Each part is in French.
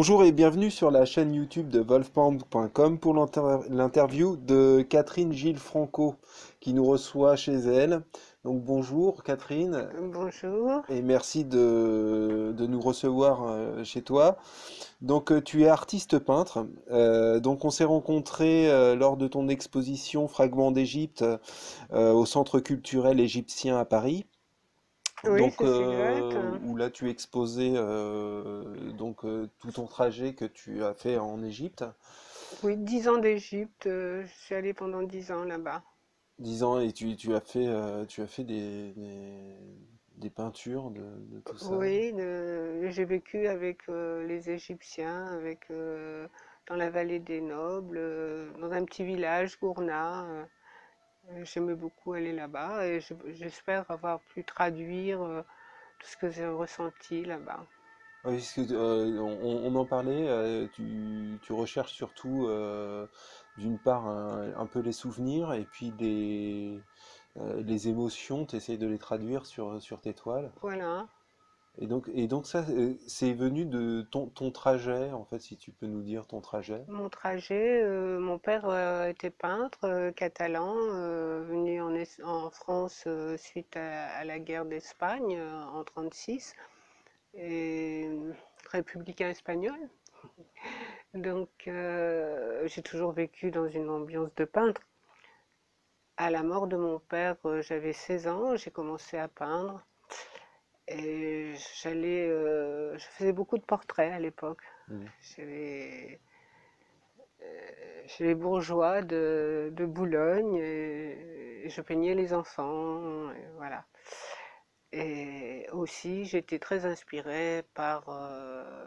Bonjour et bienvenue sur la chaîne YouTube de wolfpound.com pour l'interview de Catherine Gilles Franco qui nous reçoit chez elle. Donc bonjour Catherine Bonjour. et merci de nous recevoir chez toi. Donc tu es artiste peintre. Donc on s'est rencontrés lors de ton exposition Fragments d'Égypte au Centre culturel égyptien à Paris. Oui, Donc, c'est exact. où là tu exposais tout ton trajet que tu as fait en Égypte, Oui, 10 ans d'Égypte. Je suis allée pendant 10 ans là-bas. 10 ans, et tu as fait des peintures de tout ça. Oui, j'ai vécu avec les Égyptiens, dans la vallée des Nobles, dans un petit village, Gourna. J'aimais beaucoup aller là-bas et j'espère avoir pu traduire tout ce que j'ai ressenti là-bas. Oui, parce que, on en parlait, tu recherches surtout d'une part un peu les souvenirs et puis les émotions, tu essayes de les traduire sur tes toiles. Voilà. Et donc ça, c'est venu de ton trajet, en fait, si tu peux nous dire ton trajet. Mon trajet, mon père était peintre catalan, venu en France suite à la guerre d'Espagne en 1936, et républicain espagnol. Donc j'ai toujours vécu dans une ambiance de peintre. À la mort de mon père, j'avais 16 ans, j'ai commencé à peindre et je faisais beaucoup de portraits à l'époque. Mhm. J'avais chez les bourgeois de Boulogne et je peignais les enfants, et voilà. Et aussi, j'étais très inspirée par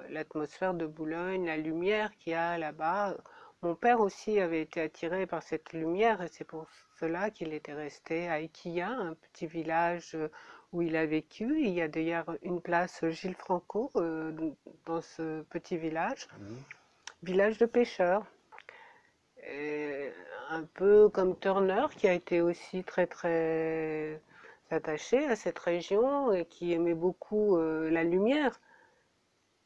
l'atmosphère de Boulogne, la lumière qu'il y a là-bas. Mon père aussi avait été attiré par cette lumière et c'est pour cela qu'il était resté à Iquia, un petit village où il a vécu. Il y a d'ailleurs une place Gilles Franco dans ce petit village, Mhm. village de pêcheurs. Et un peu comme Turner, qui a été aussi très très attaché à cette région et qui aimait beaucoup la lumière.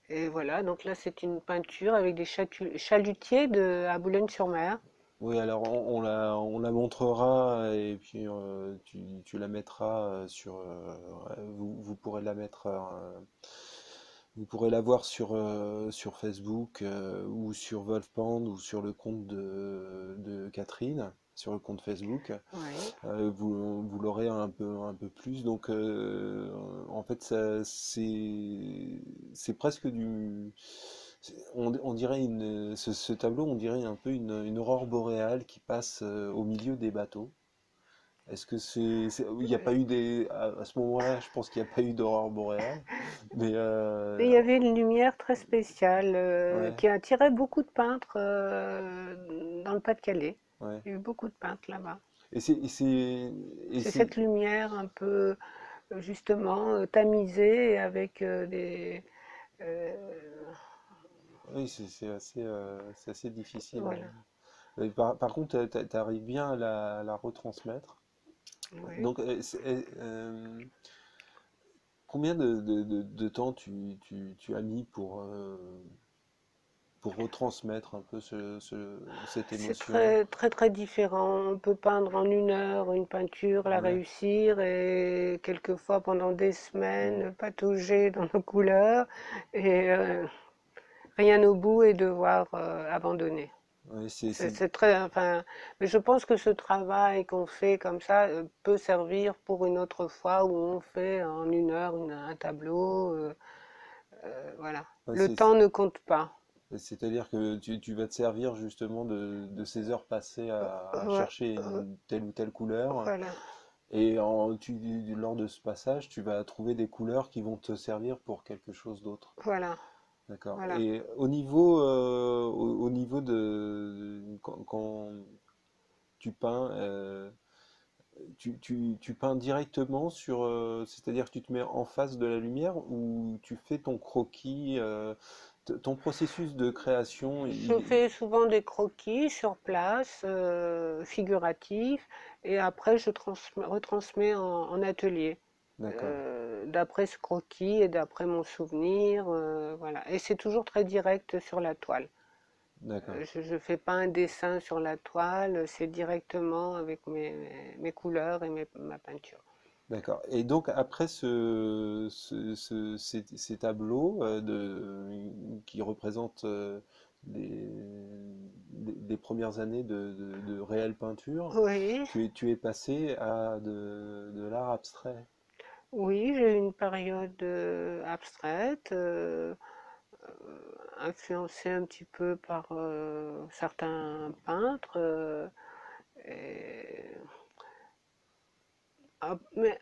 Et voilà, donc là c'est une peinture avec des chalutiers à Boulogne-sur-Mer. Oui, alors on la montrera et puis tu la mettras vous pourrez la mettre, vous pourrez la voir sur Facebook ou sur Wolfband ou sur le compte de Catherine, sur le compte Facebook. Oui. Vous l'aurez un peu plus. Donc, en fait, c'est presque on dirait ce tableau, on dirait un peu une aurore boréale qui passe au milieu des bateaux. Est-ce que il n'y a pas eu à ce moment-là, je pense qu'il n'y a pas eu d'aurore boréale, mais Mais il y avait une lumière très spéciale ouais, qui attirait beaucoup de peintres dans le Pas-de-Calais. ouais. Il y a eu beaucoup de peintres là-bas. Et c'est, et c'est, et C'est c'est, cette lumière un peu justement tamisée avec euh, oui, c'est assez difficile. voilà. Par contre, tu arrives bien à la retransmettre. Oui. Donc, combien de temps tu as mis pour retransmettre un peu cette C'est émotion? très, très, très différent. On peut peindre en 1 heure une peinture, la Ouais. réussir, et quelquefois pendant des Mm. semaines patauger dans nos couleurs et rien au bout et devoir abandonner. Ouais, C'est très, enfin, mais je pense que ce travail qu'on fait comme ça peut servir pour une autre fois où on fait en 1 heure un tableau. Voilà. ouais, Le temps ne compte pas. c'est-à-dire que tu vas te servir justement de ces heures passées à Ouais, chercher une telle ou telle couleur. voilà, Et lors de ce passage, tu vas trouver des couleurs qui vont te servir pour quelque chose d'autre. voilà, D'accord. voilà. Et au niveau quand tu peins, tu peins directement c'est-à-dire que tu te mets en face de la lumière ou tu fais ton croquis, ton processus de création, Je fais souvent des croquis sur place, figuratifs, et après je retransmets en atelier. D'accord, d'après ce croquis et d'après mon souvenir, voilà. Et c'est toujours très direct sur la toile. d'accord, Je ne fais pas un dessin sur la toile, c'est directement avec mes couleurs et ma peinture. d'accord. Et donc après ces tableaux qui représentent les, les premières années de réelle peinture, Oui, tu es passé à de l'art abstrait. oui, j'ai eu une période abstraite, influencée un petit peu par certains peintres. Et- mais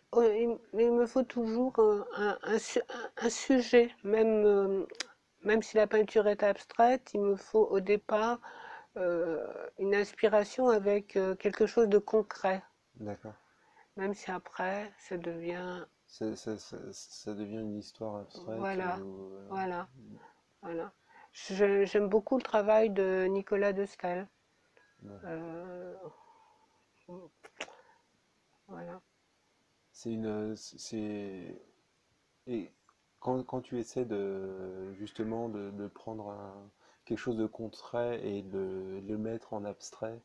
il me faut toujours un sujet, même si la peinture est abstraite, il me faut au départ euh, une inspiration avec quelque chose de concret, D'accord. même si après ça devient, Ça devient une histoire abstraite voilà, ou, voilà, voilà. J'aime beaucoup le travail de Nicolas de Staël. ouais. Euh, voilà. C'est une, c'est, et quand tu essaies de, justement, de prendre quelque chose de concret et de le mettre en abstrait,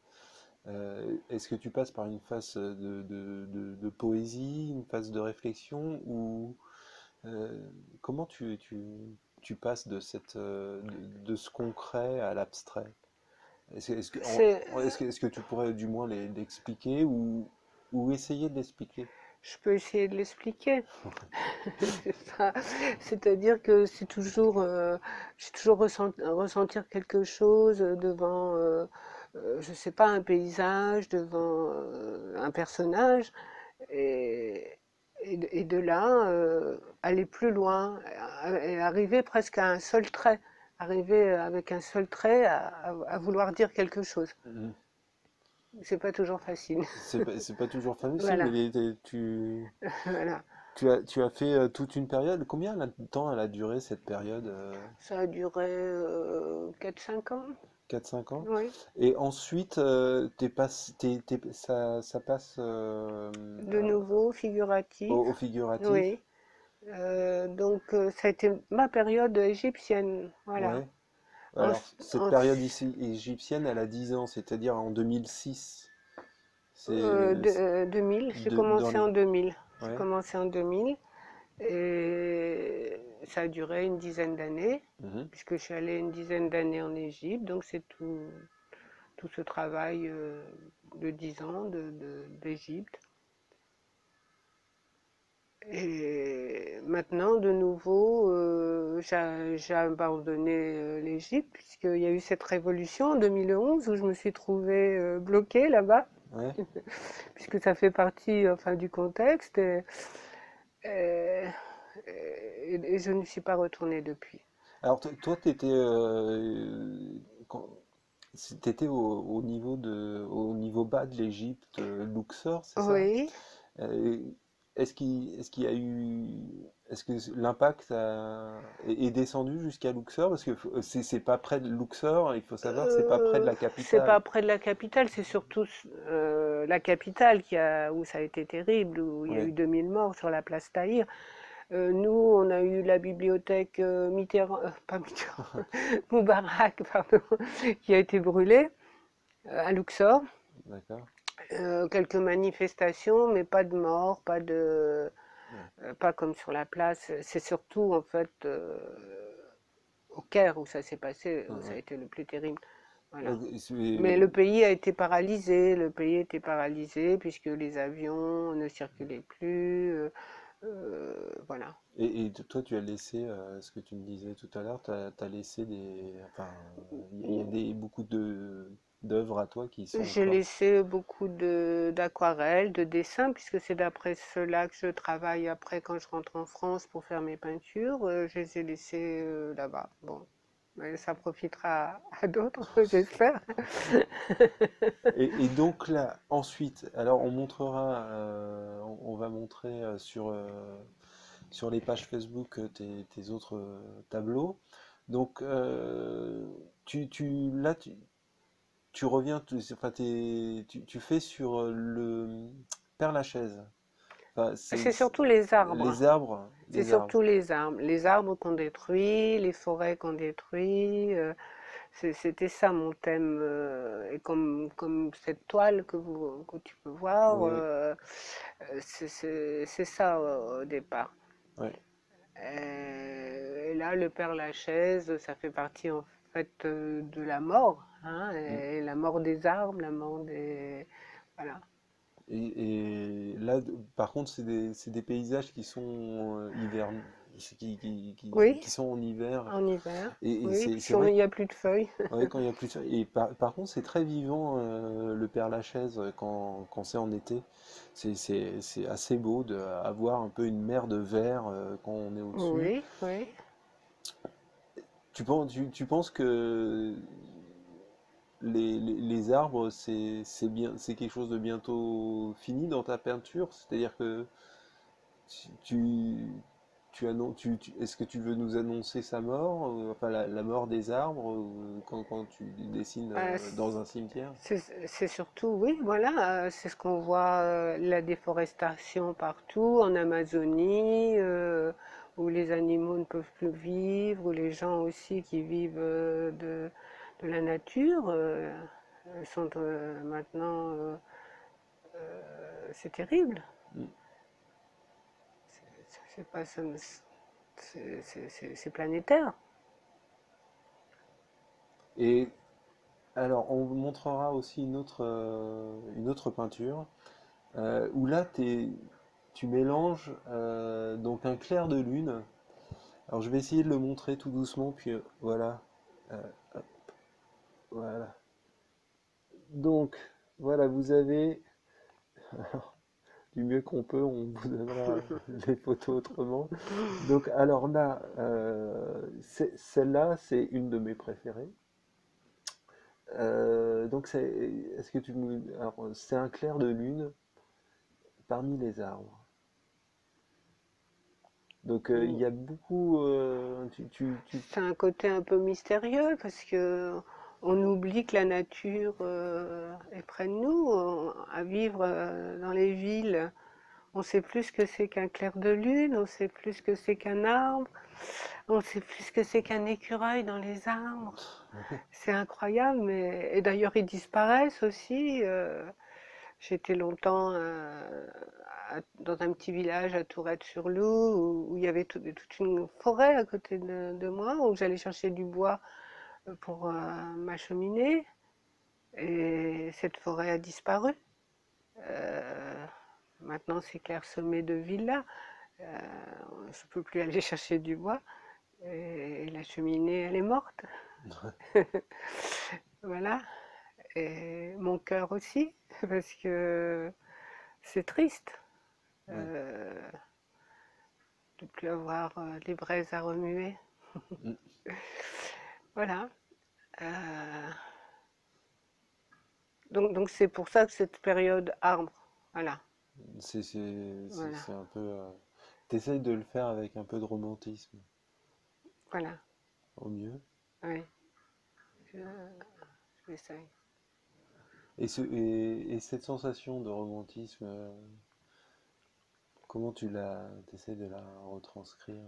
est-ce que tu passes par une phase de poésie, une phase de réflexion, ou euh, comment tu passes de de ce concret à l'abstrait? C'est, Est-ce que tu pourrais du moins l'expliquer ou essayer de l'expliquer? je peux essayer de l'expliquer. C'est-à-dire que j'ai toujours ressentir quelque chose devant, je sais pas, un paysage, devant un personnage, et, et de là, aller plus loin, et arriver presque à un seul trait, arriver avec un seul trait à vouloir dire quelque chose. C'est pas toujours facile. C'est pas toujours facile, mais Voilà, voilà. tu as fait toute une période. Combien de temps elle a duré cette période? Ça a duré 4-5 ans, 4-5 ans? oui. Et ensuite, ça passe De nouveau, figuratif, au figuratif? oui. Donc, ça a été ma période égyptienne, voilà. Ouais. En- Alors, cette en- période ici, égyptienne, elle a 10 ans, c'est-à-dire en 2006. C'est 2000, j'ai dans commencé les... en 2000. J'ai Ouais. commencé en 2000 et ça a duré une dizaine d'années, Mhm. puisque je suis allée une dizaine d'années en Égypte. Donc, c'est tout ce travail de 10 ans d'Égypte. Et maintenant, de nouveau, j'ai abandonné l'Égypte, puisqu'il y a eu cette révolution en 2011 où je me suis trouvée bloquée là-bas, Ouais. puisque ça fait partie enfin, du contexte, et- et je ne suis pas retournée depuis. Alors, toi, t'étais au niveau au niveau bas de l'Égypte, Luxor, c'est ça? Oui, Euh, est-ce qu'il y a eu, est-ce que l'impact est descendu jusqu'à Luxor? Parce que c'est pas près de Luxor, il faut savoir, c'est pas près de la c'est capitale. pas près de la capitale, c'est surtout la capitale où ça a été terrible, où il y a eu Oui, 2000 morts sur la place Tahrir. Nous, on a eu la bibliothèque Mitterrand, pas Mitterrand, Moubarak, pardon, qui a été brûlée à Luxor. d'accord. Quelques manifestations, mais pas de morts, Ouais. pas comme sur la place. C'est surtout en fait au Caire où ça s'est passé, où ça a Ouais. été le plus terrible. Voilà. Donc, Mais le pays a été paralysé. Le pays était paralysé puisque les avions ne circulaient plus. Voilà. toi, tu as laissé, ce que tu me disais tout à l'heure, t'as laissé enfin, il y a beaucoup d'œuvres à toi qui sont J'ai encore. laissé beaucoup d'aquarelles, de dessins, puisque c'est d'après cela que je travaille après quand je rentre en France pour faire mes peintures. Je les ai laissés là-bas. Bon, mais ça profitera à d'autres, j'espère. Et donc là, ensuite, alors on montrera, on va montrer sur les pages Facebook tes autres tableaux. Donc, là, tu reviens, enfin, tu fais sur le Père Lachaise. Enfin, C'est surtout les arbres. les arbres, C'est les arbres. surtout les arbres. Les arbres qu'on détruit, les forêts qu'on détruit. C'était ça mon thème. Et comme cette toile que tu peux voir, Oui, oui, c'est ça au départ. ouais. Et là, le Père Lachaise, ça fait partie en fait de la mort, hein, Mm. et la mort des arbres, la mort des... Voilà, Et là, par contre, c'est des paysages qui sont hiver, oui, qui sont en hiver. en hiver, Et oui, c'est puisqu'il vrai que n'y a plus de feuilles. ouais, quand il y a plus de... Et par contre, c'est très vivant le Père Lachaise quand c'est en été. C'est assez beau d'avoir un peu une mer de vert quand on est au-dessus. Oui, oui. Tu penses que les arbres, c'est bien, c'est quelque chose de bientôt fini dans ta peinture? C'est-à-dire que tu, est-ce que tu veux nous annoncer sa mort, enfin la mort des arbres, quand tu dessines Euh, dans un cimetière? c'est surtout, oui, voilà, c'est ce qu'on voit, la déforestation partout, en Amazonie, où les animaux ne peuvent plus vivre, où les gens aussi qui vivent de la nature sont maintenant, c'est terrible. Mm. C'est pas, c'est planétaire. Et alors, on vous montrera aussi une autre peinture où là, tu mélanges donc un clair de lune. Alors, je vais essayer de le montrer tout doucement, puis voilà. Euh, voilà. Donc, voilà, vous avez, du mieux qu'on peut, on vous donnera les photos autrement. Donc, alors là, celle-là, c'est une de mes préférées. Donc, est-ce que alors, c'est un clair de lune parmi les arbres. Donc il y a beaucoup. C'est un côté un peu mystérieux parce que on oublie que la nature est près de nous, à vivre dans les villes. On sait plus ce que c'est qu'un clair de lune, on sait plus ce que c'est qu'un arbre, on sait plus ce que c'est qu'un écureuil dans les arbres. C'est incroyable, mais et d'ailleurs ils disparaissent aussi. J'étais longtemps dans un petit village à Tourette-sur-Loup où il y avait toute une forêt à côté de moi, où j'allais chercher du bois pour ma cheminée. Et cette forêt a disparu. Euh, Maintenant, c'est clairsemé de villas. Euh, je ne peux plus aller chercher du bois. Et la cheminée, elle est morte. Voilà. Et mon cœur aussi, parce que c'est triste. Ouais. Euh, de plus avoir les braises à remuer. Mm. Voilà. Euh, donc c'est pour ça que cette période arbre. Voilà. Voilà. C'est un peu. T'essayes de le faire avec un peu de romantisme, Voilà. au mieux. Oui. Je, j'essaye. Et cette sensation de romantisme, comment t'essayes de la retranscrire?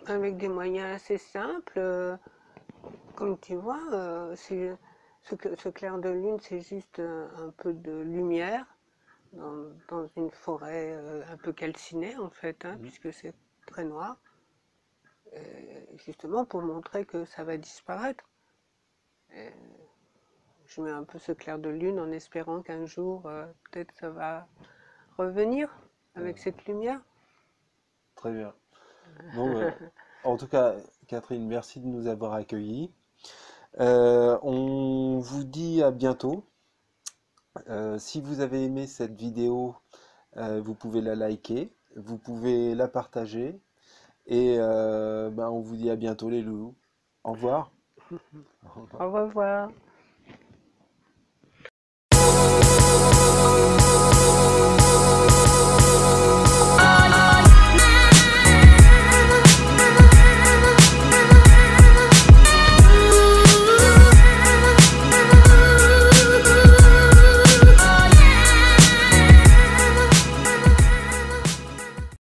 Avec des moyens assez simples. Comme tu vois, ce clair de lune, c'est juste un peu de lumière dans une forêt un peu calcinée en fait, hein, Mm. puisque c'est très noir. Justement pour montrer que ça va disparaître. Et je mets un peu ce clair de lune en espérant qu'un jour, peut-être ça va revenir avec Euh, cette lumière. Très bien. Bon, en tout cas, Catherine, merci de nous avoir accueillis. On vous dit à bientôt. Si vous avez aimé cette vidéo, vous pouvez la liker, vous pouvez la partager, et ben, on vous dit à bientôt les loulous. Au revoir. Au revoir. Au revoir.